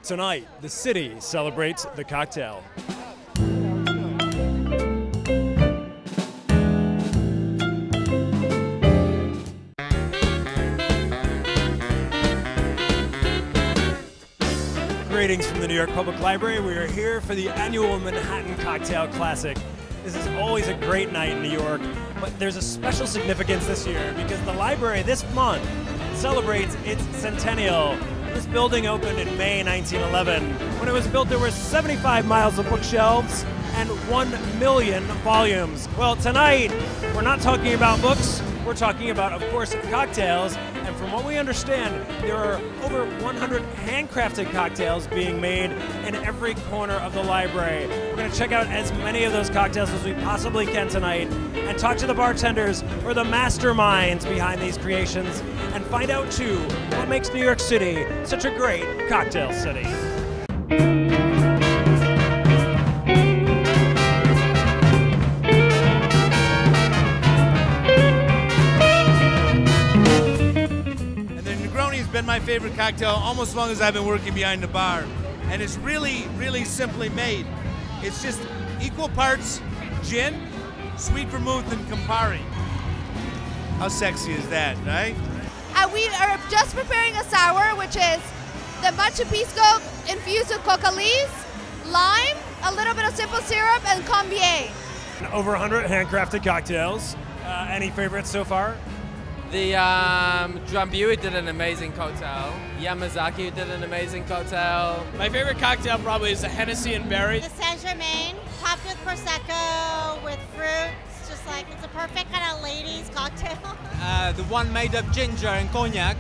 Tonight, the city celebrates the cocktail. Greetings from the New York Public Library. We are here for the annual Manhattan Cocktail Classic. This is always a great night in New York, but there's a special significance this year because the library this month celebrates its centennial. This building opened in May 1911. When it was built, there were 75 miles of bookshelves and 1 million volumes. Well, tonight, we're not talking about books, we're talking about, of course, cocktails. And from what we understand, there are over 100 handcrafted cocktails being made in every corner of the library. We're going to check out as many of those cocktails as we possibly can tonight and talk to the bartenders or the masterminds behind these creations and find out, too, what makes New York City such a great cocktail city. Been my favorite cocktail almost as long as I've been working behind the bar, and it's really, really simply made. It's just equal parts gin, sweet vermouth, and Campari. How sexy is that, right? We are just preparing a sour, which is the Machu Picchu infused with coca leaves, lime, a little bit of simple syrup, and combier. Over 100 handcrafted cocktails. Any favorites so far? The Drambuie did an amazing cocktail. Yamazaki did an amazing cocktail. My favorite cocktail probably is the Hennessy and Berry. The Saint-Germain, topped with Prosecco, with fruit. It's just like, it's a perfect kind of ladies cocktail. The one made of ginger and cognac.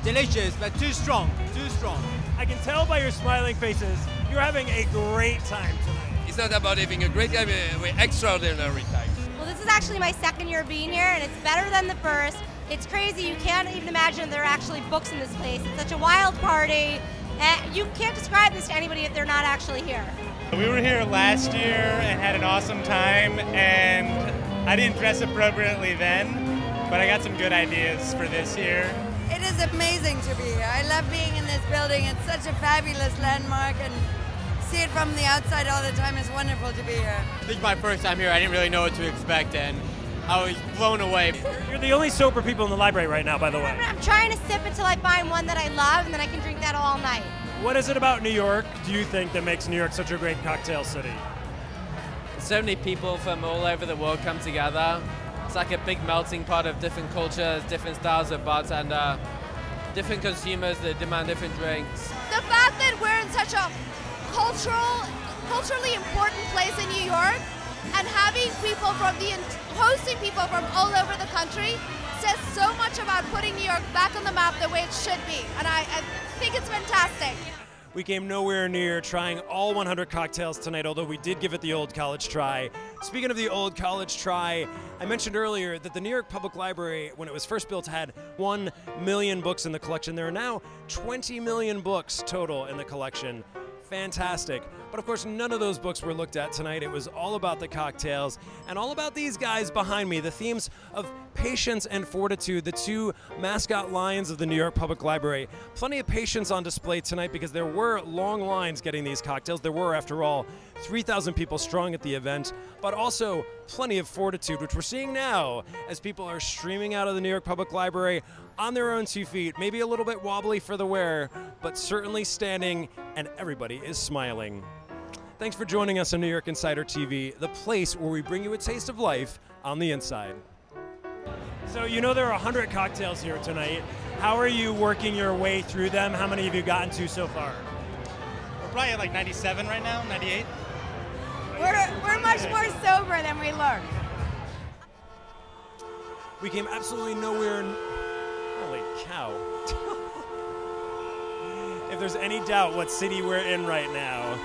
Delicious, but too strong, too strong. I can tell by your smiling faces, you're having a great time tonight. It's not about having a great time, we're extraordinary time. Well, this is actually my second year being here, and it's better than the first. It's crazy. You can't even imagine there are actually books in this place. It's such a wild party. And you can't describe this to anybody if they're not actually here. We were here last year and had an awesome time, and I didn't dress appropriately then, but I got some good ideas for this year. It is amazing to be here. I love being in this building. It's such a fabulous landmark, and see it from the outside all the time. It's wonderful to be here. This is my first time here. I didn't really know what to expect, and I was blown away. You're the only sober people in the library right now, by the way. I'm trying to sip until I find one that I love, and then I can drink that all night. What is it about New York, do you think, that makes New York such a great cocktail city? So many people from all over the world come together. It's like a big melting pot of different cultures, different styles of bartender, different consumers that demand different drinks. The fact that we're in such a culturally important place in New York, and having people hosting people from all over the country says so much about putting New York back on the map the way it should be, and I think it's fantastic. We came nowhere near trying all 100 cocktails tonight, although we did give it the old college try. Speaking of the old college try, I mentioned earlier that the New York Public Library, when it was first built, had 1 million books in the collection. There are now 20 million books total in the collection. Fantastic. But of course, none of those books were looked at tonight. It was all about the cocktails and all about these guys behind me, the themes of patience and fortitude, the two mascot lions of the New York Public Library. Plenty of patience on display tonight because there were long lines getting these cocktails. There were, after all, 3,000 people strong at the event, but also plenty of fortitude, which we're seeing now as people are streaming out of the New York Public Library on their own 2 feet, maybe a little bit wobbly for the wear, but certainly standing, and everybody is smiling. Thanks for joining us on New York Insider TV, the place where we bring you a taste of life on the inside. So you know there are 100 cocktails here tonight. How are you working your way through them? How many have you gotten to so far? We're probably at like 97 right now, 98. We're much more sober than we look. We came absolutely nowhere. Holy cow. If there's any doubt what city we're in right now,